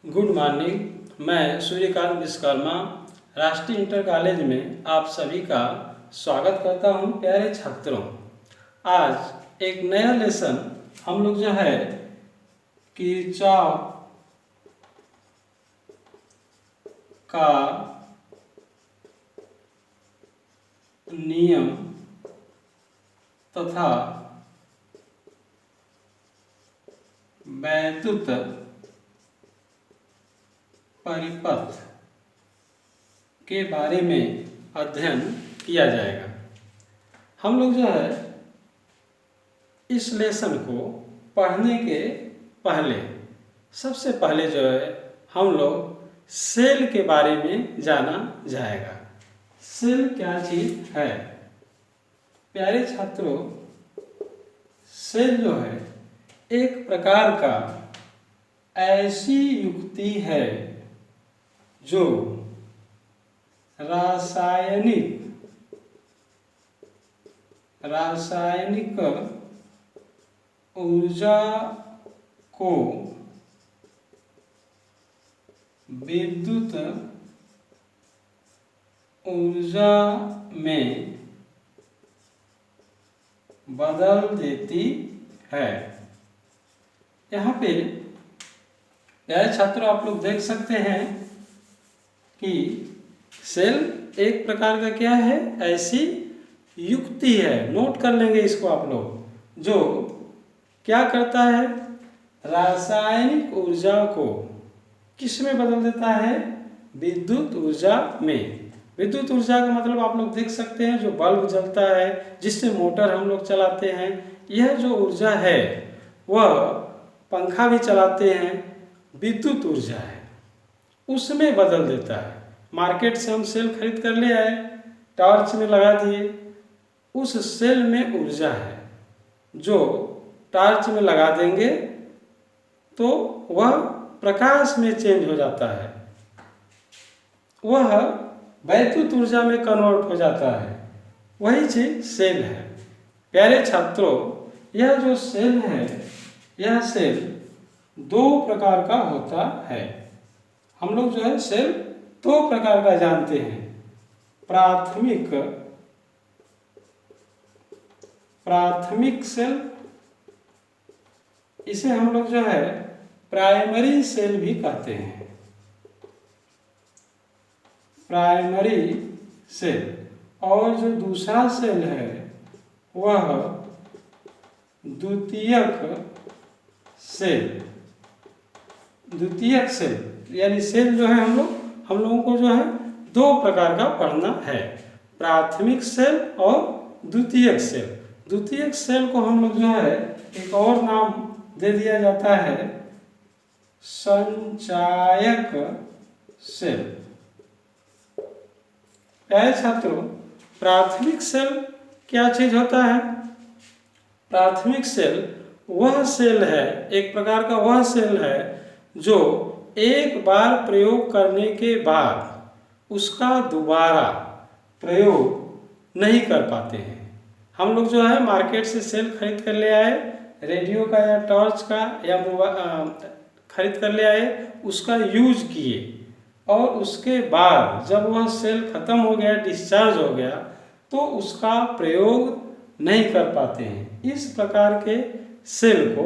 Good morning. मैं सूर्यकांत विश्वकर्मा राष्ट्रीय inter college में आप सभी का स्वागत करता हूं। प्यारे छात्रों, आज एक नया लेसन हम लोग जो है किरचॉफ का नियम तथा वैद्युत परिपथ के बारे में अध्ययन किया जाएगा। हम लोग जो है इस लेसन को पढ़ने के पहले सबसे पहले जो है हम लोग सेल के बारे में जाना जाएगा। सेल क्या चीज है? प्यारे छात्रों, सेल जो है एक प्रकार का ऐसी युक्ति है जो रासायनिक ऊर्जा को विद्युत ऊर्जा में बदल देती है। यहाँ पे प्यारे छात्रों, आप लोग देख सकते हैं कि सेल एक प्रकार का क्या है, ऐसी युक्ति है। नोट कर लेंगे इसको आप लोग, जो क्या करता है, रासायनिक ऊर्जा को किस में बदल देता है? विद्युत ऊर्जा में। विद्युत ऊर्जा का मतलब आप लोग देख सकते हैं, जो बल्ब जलता है, जिससे मोटर हम लोग चलाते हैं, यह जो ऊर्जा है वह पंखा भी चलाते हैं, विद्युत ऊर्जा है, उसमें बदल देता है। मार्केट से हम सेल खरीद कर ले आए, टॉर्च में लगा दिए, उस सेल में ऊर्जा है जो टॉर्च में लगा देंगे तो वह प्रकाश में चेंज हो जाता है, वह वैद्युत ऊर्जा में कन्वर्ट हो जाता है। वही चीज सेल है। प्यारे छात्रों, यह जो सेल है, यह सेल दो प्रकार का होता है। हम लोग जो है सेल दो प्रकार का जानते हैं। प्राथमिक सेल, इसे हम लोग जो है प्राइमरी सेल भी कहते हैं। Primary cell. और जो दूसरा सेल है वह द्वितीयक सेल। यानी सेल जो है हम लोगों को जो है दो प्रकार का पढ़ना है, प्राथमिक सेल और द्वितीयक सेल। द्वितीयक सेल को हम लोग जो है एक और नाम दे दिया जाता है, संचायक सेल। प्यारे छात्रों, प्राथमिक सेल क्या चीज होता है? प्राथमिक सेल वह सेल है, एक प्रकार का वह सेल है जो एक बार प्रयोग करने के बाद उसका दोबारा प्रयोग नहीं कर पाते हैं। हम लोग जो है मार्केट से सेल खरीद कर ले आए, रेडियो का या टॉर्च का या खरीद कर ले आए, उसका यूज किए और उसके बाद जब वह सेल खत्म हो गया, डिस्चार्ज हो गया, तो उसका प्रयोग नहीं कर पाते हैं। इस प्रकार के सेल को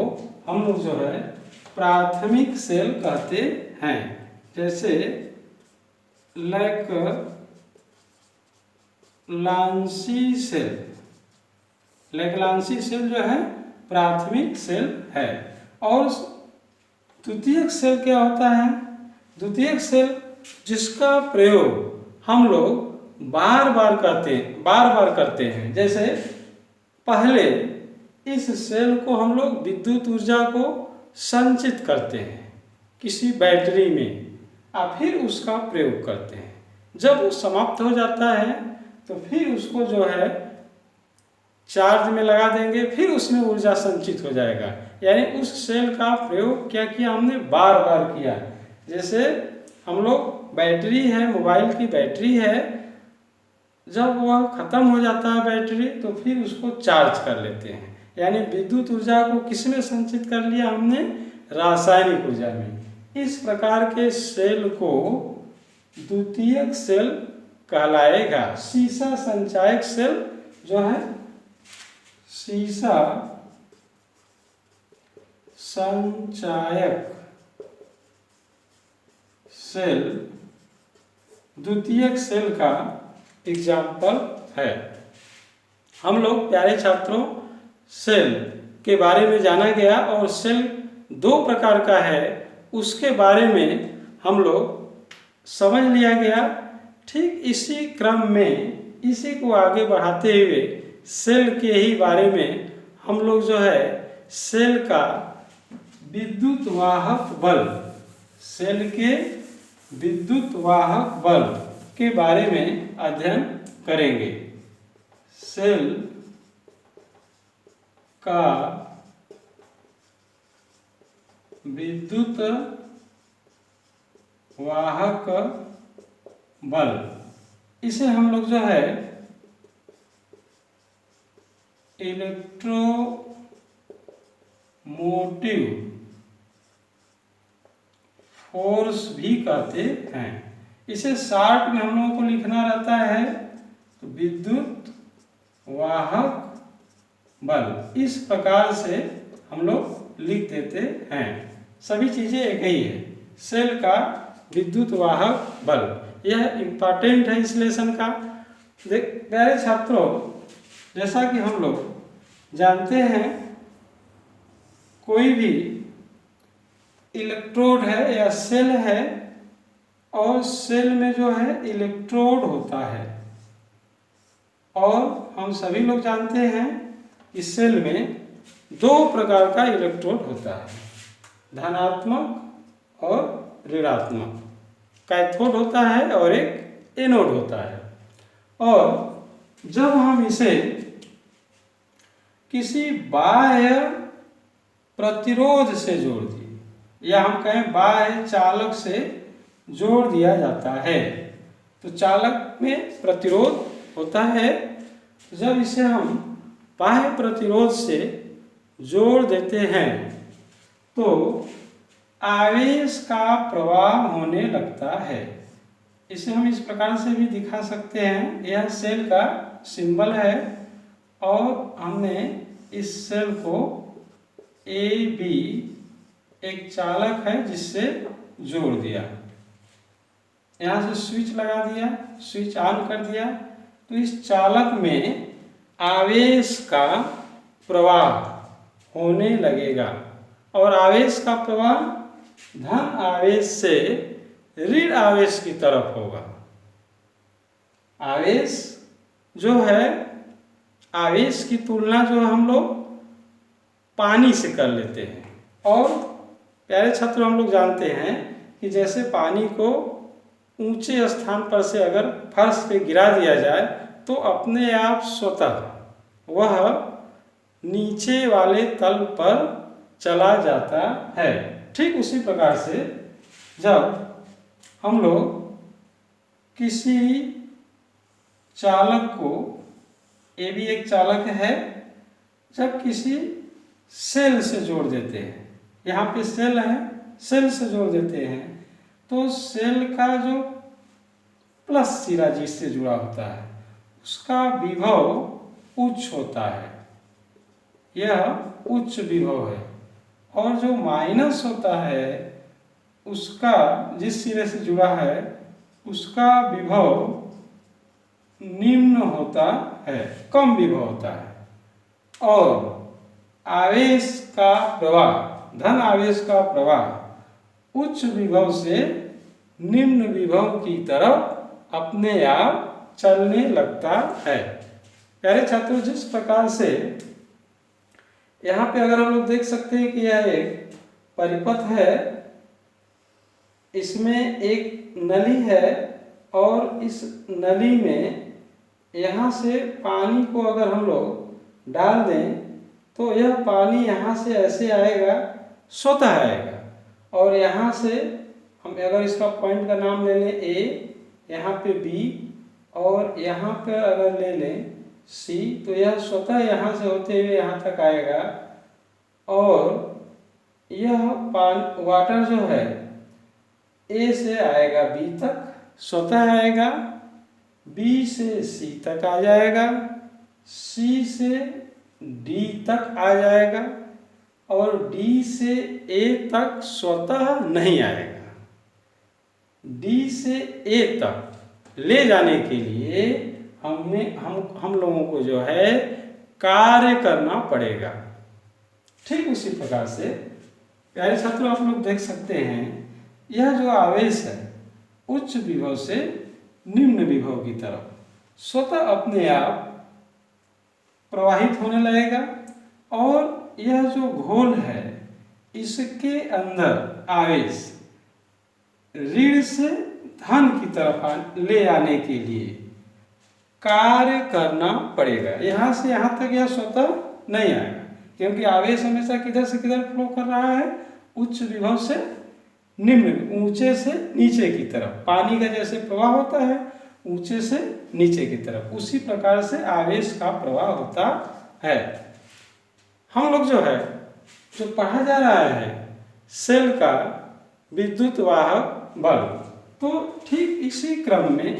हम लोग जो है प्राथमिक सेल कहते हैं। जैसे लैग्रांसी सेल जो है प्राथमिक सेल है। और द्वितीयक सेल क्या होता है? द्वितीयक सेल जिसका प्रयोग हम लोग बार बार करते हैं। जैसे पहले इस सेल को हम लोग विद्युत ऊर्जा को संचित करते हैं किसी बैटरी में और फिर उसका प्रयोग करते हैं। जब वो समाप्त हो जाता है तो फिर उसको जो है चार्ज में लगा देंगे, फिर उसमें ऊर्जा संचित हो जाएगा। यानी उस सेल का प्रयोग क्या किया हमने? बार बार किया। जैसे हम लोग बैटरी है, मोबाइल की बैटरी है, जब वह खत्म हो जाता है बैटरी तो फिर उसको चार्ज कर लेते हैं। यानी विद्युत ऊर्जा को किसमें संचित कर लिया हमने? रासायनिक ऊर्जा में। इस प्रकार के सेल को द्वितीयक सेल कहलाएगा। सीसा संचायक सेल जो है, सीसा संचायक सेल द्वितीयक सेल का एग्जाम्पल है। हम लोग प्यारे छात्रों, सेल के बारे में जाना गया और सेल दो प्रकार का है उसके बारे में हम लोग समझ लिया गया। ठीक इसी क्रम में इसी को आगे बढ़ाते हुए सेल के ही बारे में हम लोग जो है सेल का विद्युत वाहक बल, सेल के विद्युत वाहक बल के बारे में अध्ययन करेंगे। सेल का विद्युत वाहक बल, इसे हम लोग जो है इलेक्ट्रोमोटिव फोर्स भी कहते हैं। इसे शॉर्ट में हम लोगों को लिखना रहता है तो विद्युत वाहक बल, इस प्रकार से हम लोग लिख देते हैं। सभी चीजें एक ही है। सेल का विद्युत वाहक बल, यह इम्पॉर्टेंट है इस लेसन का। प्यारे छात्रों, जैसा कि हम लोग जानते हैं कोई भी इलेक्ट्रोड है या सेल है और सेल में जो है इलेक्ट्रोड होता है, और हम सभी लोग जानते हैं इस सेल में दो प्रकार का इलेक्ट्रोड होता है, धनात्मक और ऋणात्मक। कैथोड होता है और एक एनोड होता है। और जब हम इसे किसी बाह्य प्रतिरोध से जोड़ दिए या हम कहें बाह्य चालक से जोड़ दिया जाता है तो चालक में प्रतिरोध होता है। जब इसे हम बाह्य प्रतिरोध से जोड़ देते हैं तो आवेश का प्रवाह होने लगता है। इसे हम इस प्रकार से भी दिखा सकते हैं। यह सेल का सिंबल है और हमने इस सेल को ए बी एक चालक है जिससे जोड़ दिया। यहाँ से स्विच लगा दिया, स्विच ऑन कर दिया तो इस चालक में आवेश का प्रवाह होने लगेगा और आवेश का प्रवाह धन आवेश से ऋण आवेश की तरफ होगा। आवेश जो है, आवेश की तुलना जो हम लोग पानी से कर लेते हैं। और प्यारे छात्रों, हम लोग जानते हैं कि जैसे पानी को ऊंचे स्थान पर से अगर फर्श पे गिरा दिया जाए तो अपने आप स्वतः वह नीचे वाले तल पर चला जाता है। ठीक उसी प्रकार से जब हम लोग किसी चालक को, ये भी एक चालक है, जब किसी सेल से जोड़ देते हैं, यहाँ पे सेल है, सेल से जोड़ देते हैं तो सेल का जो प्लस सिरा जिससे जुड़ा होता है उसका विभव उच्च होता है, यह उच्च विभव है। और जो माइनस होता है उसका, जिस सिरे से जुड़ा है उसका विभव निम्न होता है, कम विभव होता है। और आवेश का प्रवाह, धन आवेश का प्रवाह उच्च विभव से निम्न विभव की तरफ अपने आप चलने लगता है। प्यारे छात्रों, जिस प्रकार से यहाँ पे अगर हम लोग देख सकते हैं कि यह एक परिपथ है, इसमें एक नली है और इस नली में यहाँ से पानी को अगर हम लोग डाल दें तो यह पानी यहाँ से ऐसे आएगा, स्वतः आएगा। और यहाँ से हम अगर इसका पॉइंट का नाम ले लें ए, यहाँ पे बी और यहाँ पे अगर ले लें सी, तो यह स्वतः यहाँ से होते हुए यहाँ तक आएगा। और यह वाटर जो है ए से आएगा बी तक स्वतः आएगा, बी से सी तक आ जाएगा, सी से डी तक आ जाएगा और डी से ए तक स्वतः नहीं आएगा। डी से ए तक ले जाने के लिए हम लोगों को जो है कार्य करना पड़ेगा। ठीक उसी प्रकार से प्यारे छात्रों आप लोग देख सकते हैं यह जो आवेश है उच्च विभव से निम्न विभव की तरफ स्वतः अपने आप प्रवाहित होने लगेगा और यह जो घोल है इसके अंदर आवेश ऋण से धन की तरफ ले आने के लिए कार्य करना पड़ेगा। यहाँ से यहाँ तक यह स्वतः नहीं आएगा क्योंकि आवेश हमेशा किधर से किधर फ्लो कर रहा है, उच्च विभव से निम्न, ऊंचे से नीचे की तरफ। पानी का जैसे प्रवाह होता है ऊंचे से नीचे की तरफ, उसी प्रकार से आवेश का प्रवाह होता है। हम लोग जो पढ़ा जा रहा है सेल का विद्युत वाहक बल, तो ठीक इसी क्रम में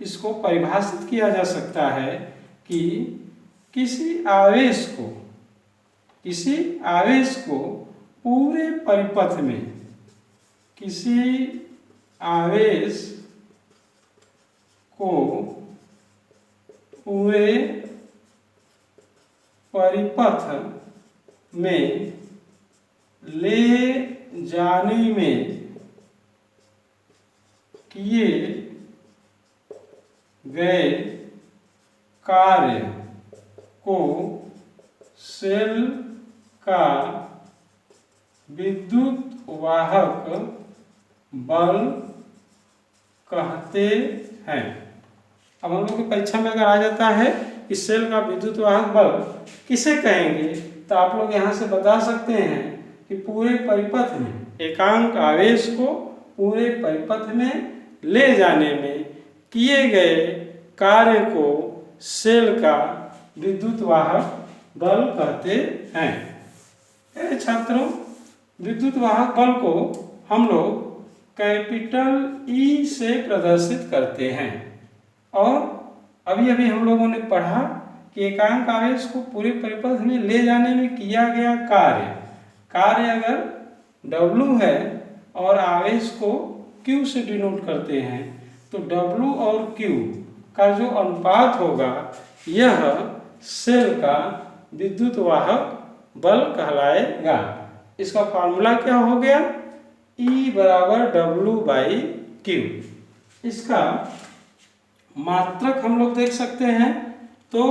इसको परिभाषित किया जा सकता है कि किसी आवेश को पूरे परिपथ में, किसी आवेश को पूरे परिपथ में ले जाने में किए गए कार्य को सेल का विद्युत वाहक बल कहते हैं। अब हम लोग की परीक्षा में अगर आ जाता है कि सेल का विद्युत वाहक बल किसे कहेंगे, तो आप लोग यहाँ से बता सकते हैं कि पूरे परिपथ में एकांक आवेश को पूरे परिपथ में ले जाने में किए गए कार्य को सेल का विद्युत वाहक बल कहते हैं। छात्रों, विद्युत वाहक बल को हम लोग कैपिटल ई से प्रदर्शित करते हैं और अभी अभी हम लोगों ने पढ़ा कि एकांक आवेश को पूरे परिपथ में ले जाने में किया गया कार्य अगर W है और आवेश को Q से डिनोट करते हैं तो W और Q का जो अनुपात होगा यह सेल का विद्युत वाहक बल कहलाएगा। इसका फॉर्मूला क्या हो गया, E बराबर W/Q। इसका मात्रक हम लोग देख सकते हैं, तो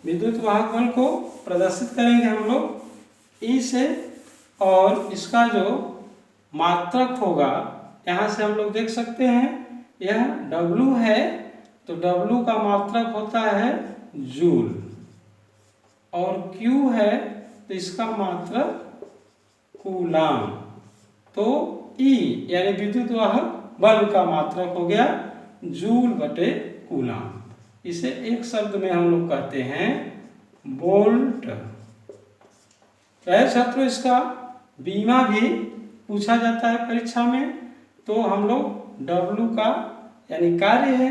विद्युत वाहक बल को प्रदर्शित करेंगे हम लोग E से और इसका जो मात्रक होगा यहाँ से हम लोग देख सकते हैं यह W है तो W का मात्रक होता है जूल और Q है तो इसका मात्रक कूलाम। तो E यानी विद्युत वाहक बल का मात्रक हो गया जूल/कूलाम। इसे एक शब्द में हम लोग कहते हैं वोल्ट। छात्रों, इसका बीमा भी पूछा जाता है परीक्षा में, तो हम लोग W का यानी कार्य है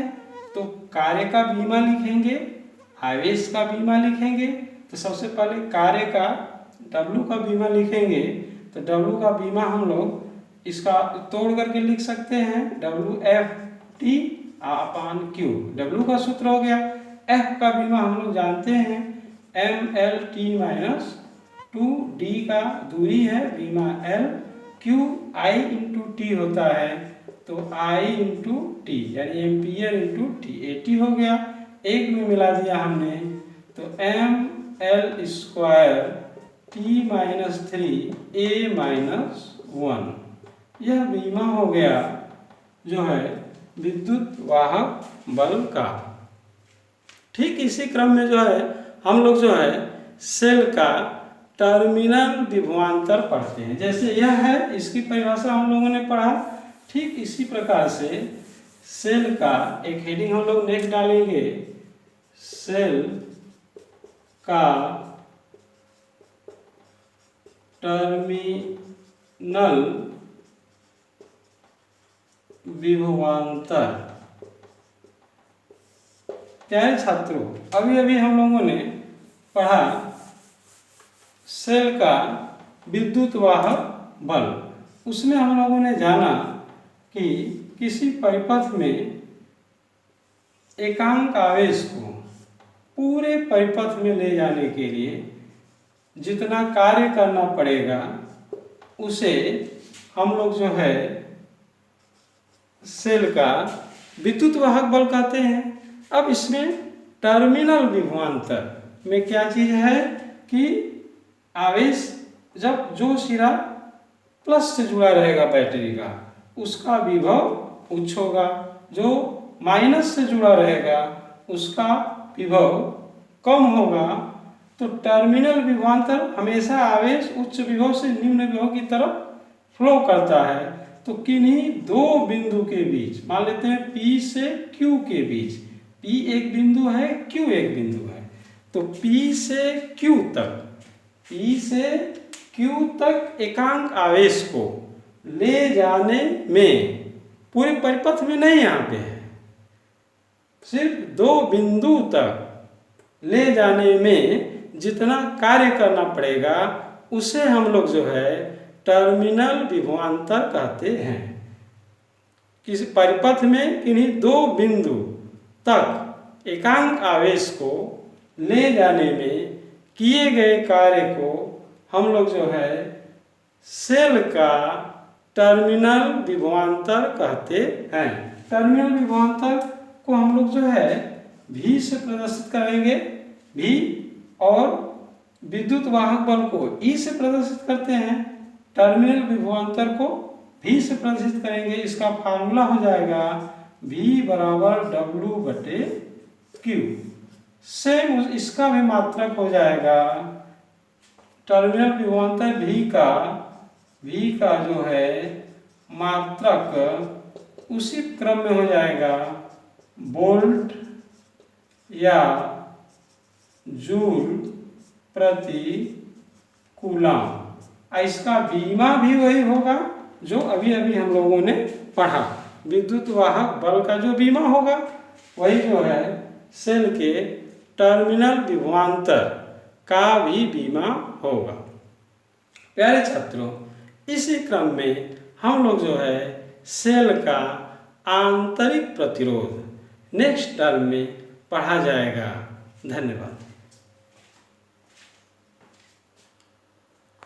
तो कार्य का बीमा लिखेंगे, आवेश का बीमा लिखेंगे। तो सबसे पहले कार्य का W का बीमा लिखेंगे तो W का बीमा हम लोग इसका तोड़ करके लिख सकते हैं WFT/Q। W का सूत्र हो गया, F का बीमा हम लोग जानते हैं MLT-2D का दूरी है बीमा L, Q I/T होता है तो I/T यानी एम्पियर इंटू T, AT हो गया, एक में मिला दिया हमने तो ML² T-3A-1 यह बीमा हो गया जो है विद्युत वाहक बल का। ठीक इसी क्रम में जो है हम लोग जो है सेल का टर्मिनल विभवांतर पढ़ते हैं। जैसे यह है, इसकी परिभाषा हम लोगों ने पढ़ा, ठीक इसी प्रकार से सेल का एक हेडिंग हम लोग नेक्स्ट डालेंगे, सेल का टर्मिनल विभवांतर। प्यारे छात्रों, अभी अभी हम लोगों ने पढ़ा सेल का विद्युत वाहक बल। उसमें हम लोगों ने जाना कि किसी परिपथ में एकांक आवेश को पूरे परिपथ में ले जाने के लिए जितना कार्य करना पड़ेगा उसे हम लोग जो है सेल का विद्युत वाहक बल कहते हैं। अब इसमें टर्मिनल विभवांतर में क्या चीज है कि आवेश जब जो सिरा प्लस से जुड़ा रहेगा बैटरी का उसका विभव उच्च होगा, जो माइनस से जुड़ा रहेगा उसका विभव कम होगा। तो टर्मिनल विभवांतर हमेशा आवेश उच्च विभव से निम्न विभव की तरफ फ्लो करता है। तो किन्हीं दो बिंदु के बीच, मान लेते हैं P से Q के बीच, P एक बिंदु है, Q एक बिंदु है, तो P से Q तक एकांक आवेश को ले जाने में, पूरे परिपथ में नहीं यहाँ पे है, सिर्फ दो बिंदु तक ले जाने में जितना कार्य करना पड़ेगा उसे हम लोग जो है टर्मिनल विभवांतर कहते हैं। किसी परिपथ में किन्हीं दो बिंदु तक एकांक आवेश को ले जाने में किए गए कार्य को हम लोग जो है सेल का टर्मिनल विभवांतर कहते हैं। टर्मिनल विभवांतर को हम लोग जो है V से प्रदर्शित करेंगे, V, और विद्युत वाहक बल को E से प्रदर्शित करते हैं। टर्मिनल विभवांतर को V से प्रदर्शित करेंगे, इसका फार्मूला हो जाएगा V बराबर W/Q। सेम इसका भी मात्रक हो जाएगा टर्मिनल विभवांतर V का जो है मात्रक उसी क्रम में हो जाएगा वोल्ट या जूल प्रति कूलम। इसका बीमा भी वही होगा जो अभी अभी हम लोगों ने पढ़ा। विद्युत वाहक बल का जो बीमा होगा वही जो है सेल के टर्मिनल विभवांतर का भी बीमा होगा। प्यारे छात्रों, इसी क्रम में हम लोग जो है सेल का आंतरिक प्रतिरोध नेक्स्ट टर्म में पढ़ा जाएगा। धन्यवाद।